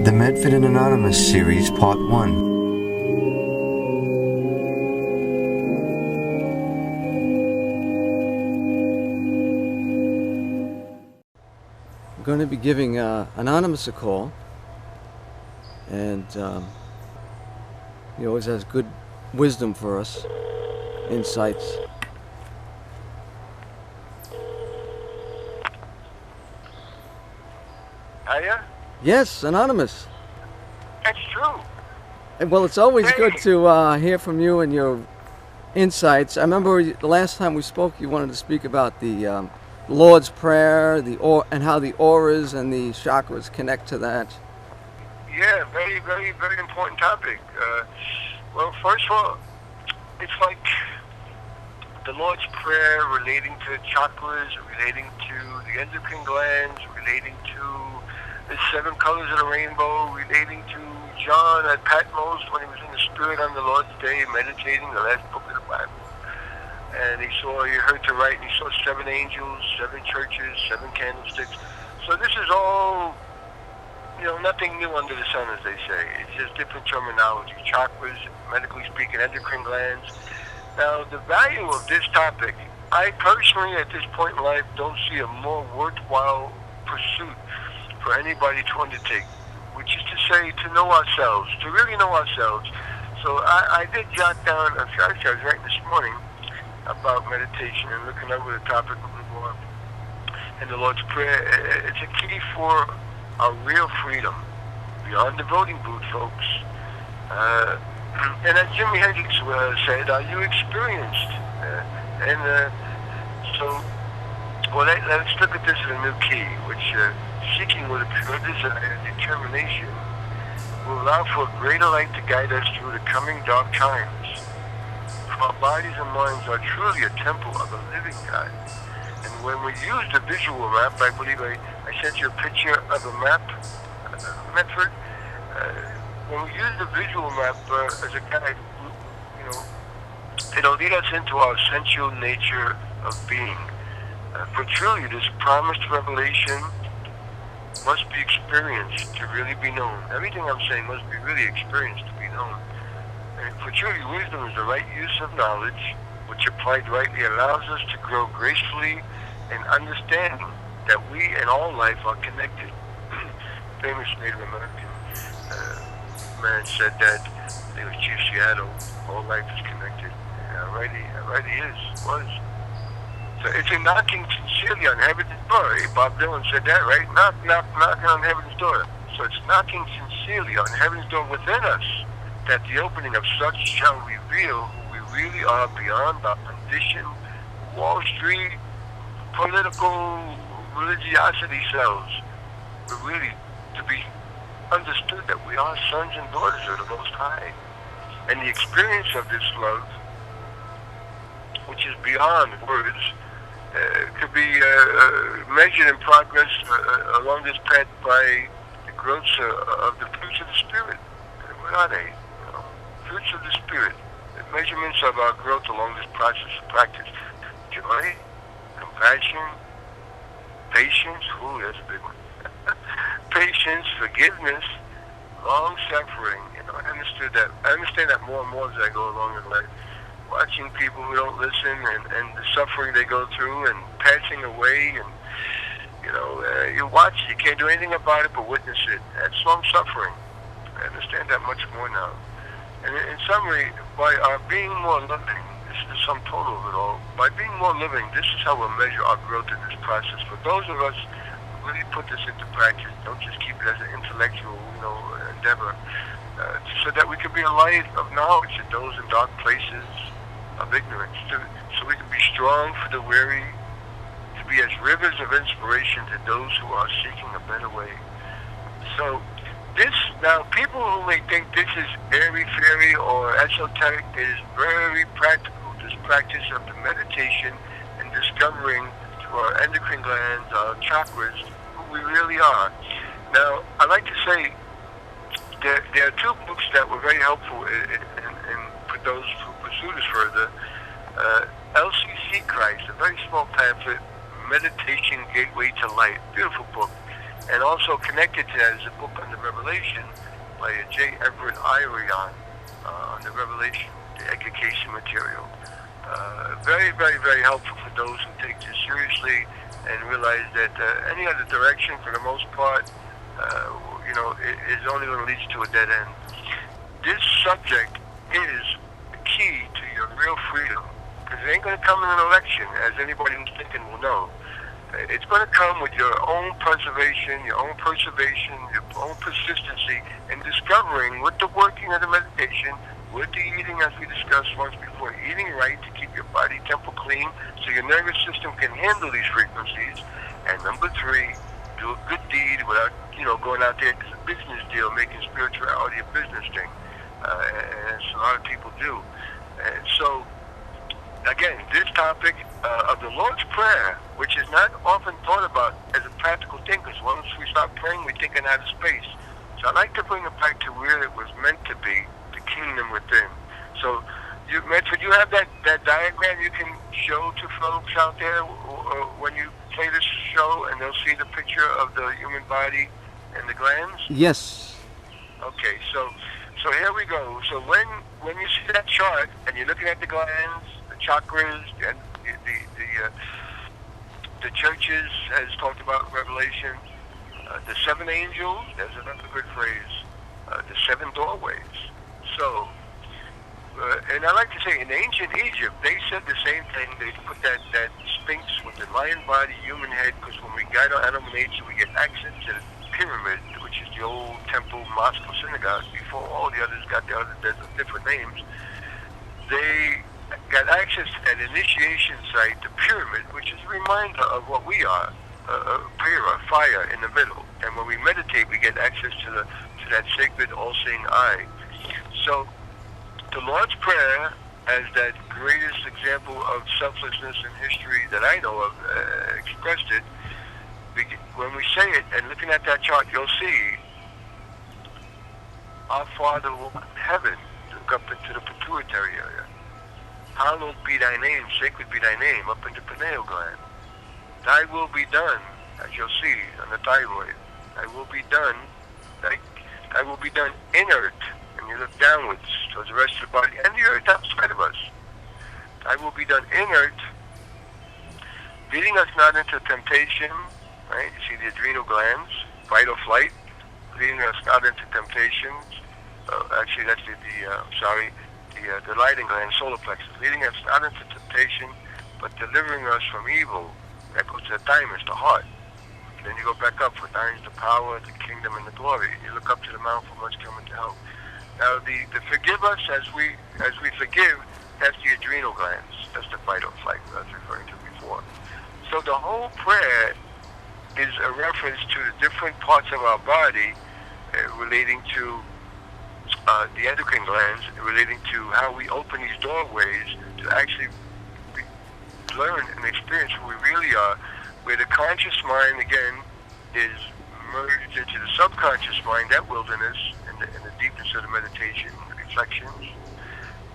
The Medford and Anonymous Series Part 1. I'm going to be giving Anonymous a call, and he always has good wisdom for us, insights. Hiya? Yes, Anonymous. That's true. Well, it's always Hey. good to hear from you and your insights. I remember the last time we spoke, you wanted to speak about the Lord's Prayer, and how the auras and the chakras connect to that. Yeah, very, very, very important topic. Well, first of all, it's like the Lord's Prayer relating to chakras, relating to the endocrine glands, relating to the 7 colors of the rainbow, relating to John at Patmos when he was in the Spirit on the Lord's Day, meditating the last book of the Bible. And he heard to write, and he saw 7 angels, 7 churches, 7 candlesticks. So this is all, nothing new under the sun, as they say. It's just different terminology. Chakras, medically speaking, endocrine glands. Now, the value of this topic, I personally, at this point in life, don't see a more worthwhile pursuit for anybody to undertake, which is to say, to know ourselves, to really know ourselves. So I did jot down, actually I was writing this morning about meditation and looking over the topic a little more. And the Lord's Prayer, it's a key for our real freedom, beyond the voting booth, folks. And as Jimi Hendrix said, are you experienced? Let's look at this in a new key, which seeking with a pure desire and determination will allow for a greater light to guide us through the coming dark times. For our bodies and minds are truly a temple of a living God. And when we use the visual map, I believe I sent you a picture of a map, Medford. When we use the visual map as a guide, it'll lead us into our essential nature of being. For truly, this promised revelation must be experienced to really be known. Everything I'm saying must be really experienced to be known. And for truly, wisdom is the right use of knowledge, which applied rightly allows us to grow gracefully in understanding that we and all life are connected. Famous Native American man said that, I think it was Chief Seattle, all life is connected. Right he was. So it's a knocking sincerely on heaven's door. Bob Dylan said that, right? Knock, knock, knocking on heaven's door. So it's knocking sincerely on heaven's door within us that the opening of such shall reveal who we really are beyond our conditioned Wall Street political religiosity selves. We're really to be understood that we are sons and daughters of the Most High. And the experience of this love, which is beyond words, could be measured in progress along this path by the growths of the fruits of the Spirit. What are they? Fruits of the Spirit. The measurements of our growth along this process of practice. Joy, compassion, patience. Ooh, that's a big one. Patience, forgiveness, long-suffering. I understand that more and more as I go along in life. Watching people who don't listen and the suffering they go through and passing away and, you watch it. You can't do anything about it but witness it. That's long suffering. I understand that much more now. And in summary, by our being more living, this is the sum total of it all, by being more living, this is how we'll measure our growth in this process. For those of us who really put this into practice, don't just keep it as an intellectual, endeavor, so that we can be a light of knowledge to those in dark places of ignorance, so we can be strong for the weary, to be as rivers of inspiration to those who are seeking a better way. So now people who may think this is airy-fairy or esoteric, it is very practical, this practice of the meditation and discovering through our endocrine glands, our chakras, who we really are. Now, I'd like to say there are 2 books that were very helpful for those who pursue this further. LCC Christ, a very small pamphlet, Meditation Gateway to Light, beautiful book. And also connected to that is a book on the Revelation by J. Everett Irion on the Revelation, the education material. Very, very, very helpful for those who take this seriously and realize that any other direction, for the most part, is only going to lead you to a dead end. This subject is the key to your real freedom, because it ain't going to come in an election, as anybody who's thinking will know. It's going to come with your own preservation, your own preservation, your own persistency in discovering, with the working of the meditation, with the eating, as we discussed once before, eating right to keep your body temple clean so your nervous system can handle these frequencies. And number 3, do a good deed without, going out there as a business deal, making spirituality a business thing. As a lot of people do. And so, again, this topic of the Lord's Prayer, which is not often thought about as a practical thing, because once we start praying, we're thinking out of space. So I like to bring it back to where it was meant to be, the kingdom within. So, Medford, you have that diagram you can show to folks out there when you play this show, and they'll see the picture of the human body and the glands? Yes. Okay, so here we go. So when you see that chart and you're looking at the glands, the chakras, and the churches has talked about Revelation, the 7 angels, there's another good phrase, the 7 doorways. So, and I like to say, in ancient Egypt, they said the same thing. They put that sphinx with the lion body, human head, because when we guide our animal nature, we get access to the pyramid, which is the old temple, mosque, or synagogue. Before all the others got there's different names. They got access to that initiation site, the pyramid, which is a reminder of what we are, a fire in the middle. And when we meditate, we get access to that sacred, all-seeing eye. So the Lord's Prayer, as that greatest example of selflessness in history that I know of, expressed it. When we say it, and looking at that chart, you'll see our Father who art in heaven, look up into the pituitary area. Hallowed be thy name, sacred be thy name, up in the pineal gland. Thy will be done, as you'll see on the thyroid. Thy will be done, thy will be done in earth, and you look downwards towards the rest of the body and the earth outside of us. Thy will be done in earth, leading us not into temptation. Right? You see the adrenal glands, fight or flight, leading us not into temptations. Actually, that's the lighting gland, solar plexus, leading us not into temptation, but delivering us from evil. That goes to the thymus, the heart. Then you go back up, for thine is the power, the kingdom, and the glory. You look up to the mount from whence cometh to help. Now, the forgive us as we forgive, that's the adrenal glands. That's the fight or flight that I was referring to before. So the whole prayer is a reference to the different parts of our body relating to the endocrine glands, relating to how we open these doorways to actually learn and experience who we really are, where the conscious mind, again, is merged into the subconscious mind, that wilderness, in the deepness of the meditation, the reflections,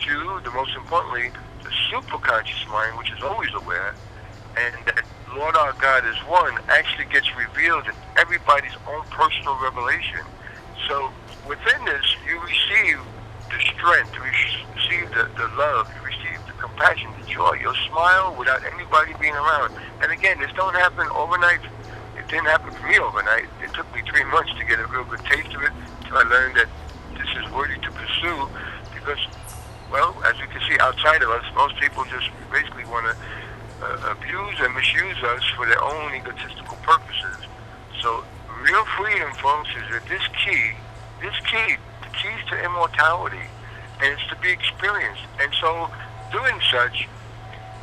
to, the most importantly, the superconscious mind, which is always aware, and that Lord our God is one, actually gets revealed in everybody's own personal revelation. So within this, you receive the strength, you receive the love, you receive the compassion, the joy. You'll smile without anybody being around. And again, this don't happen overnight. It didn't happen for me overnight. It took me 3 months to get a real good taste of it, till I learned that this is worthy to pursue, because, well, as you can see outside of us, most people just basically want to abuse and misuse us for their own egotistical purposes. So real freedom, folks, is that the keys to immortality, and it's to be experienced. And so doing such,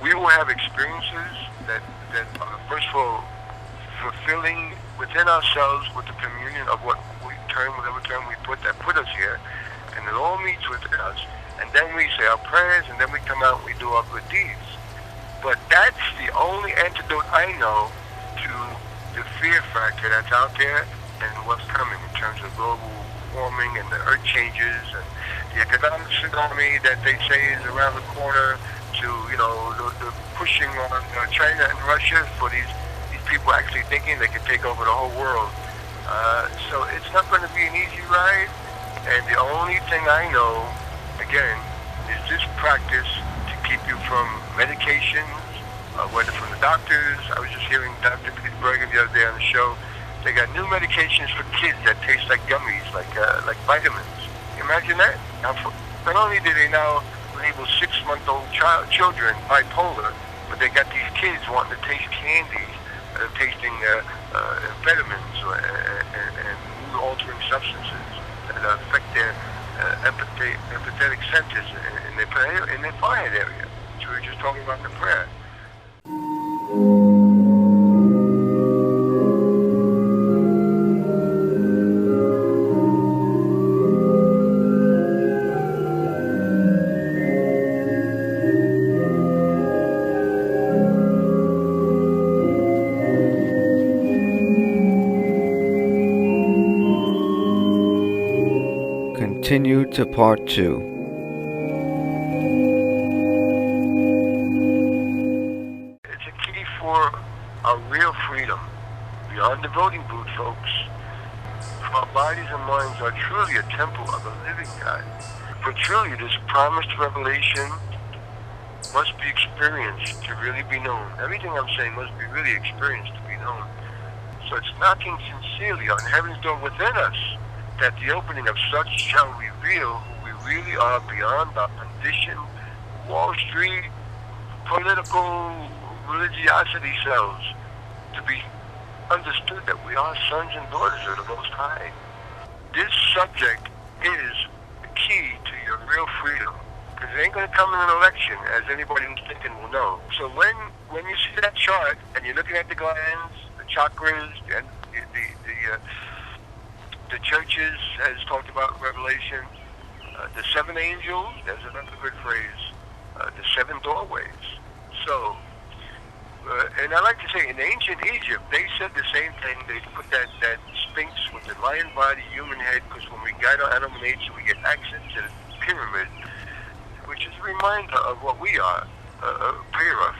we will have experiences that are, first of all, fulfilling within ourselves with the communion of whatever term we put us here, and it all meets within us. And then we say our prayers, and then we come out and we do our good deeds. But that's the only antidote I know to the fear factor that's out there and what's coming in terms of global warming and the earth changes and the economic tsunami that they say is around the corner, to, the pushing on China and Russia for these people actually thinking they can take over the whole world. So it's not going to be an easy ride. And the only thing I know, again, is this practice to keep you from medications, whether from the doctors. I was just hearing Dr. Peter Bergen the other day on the show. They got new medications for kids that taste like gummies, like vitamins. Imagine that. Now, not only do they now label 6-month-old children bipolar, but they got these kids wanting to taste candies, tasting amphetamines and mood-altering substances that affect their empathetic centers in their forehead area, which we were just talking about in the prayer. Continue to part 2. It's a key for our real freedom, beyond the voting booth, folks. For our bodies and minds are truly a temple of the living God. For truly this promised revelation must be experienced to really be known. Everything I'm saying must be really experienced to be known. So it's knocking sincerely on heaven's door within us, that the opening of such shall reveal who we really are beyond our conditioned Wall Street political religiosity cells, to be understood that we are sons and daughters of the Most High. This subject is the key to your real freedom, because it ain't going to come in an election, as anybody who's thinking will know. So when you see that chart and you're looking at the glands, the chakras, and the churches has talked about Revelation, the 7 angels, there's another good phrase, the 7 doorways. So, and I like to say, in ancient Egypt, they said the same thing. They put that sphinx with the lion body, human head, because when we guide our animal nature, we get access to the pyramid, which is a reminder of what we are, a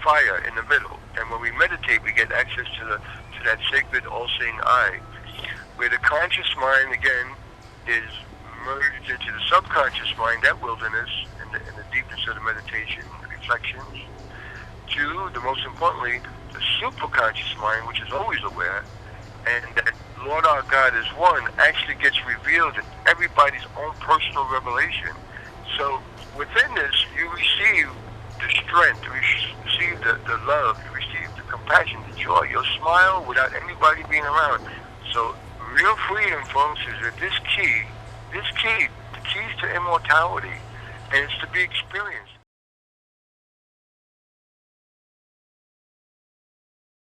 fire in the middle. And when we meditate, we get access to that sacred, all-seeing eye, where the conscious mind, again, is merged into the subconscious mind, that wilderness, in the deepness of the meditation, the reflections. 2, the most importantly, the superconscious mind, which is always aware, and that Lord our God is one, actually gets revealed in everybody's own personal revelation. So within this, you receive the strength, you receive the love, you receive the compassion, the joy. You'll smile without anybody being around. So real freedom, folks, is that the keys to immortality, and it's to be experienced.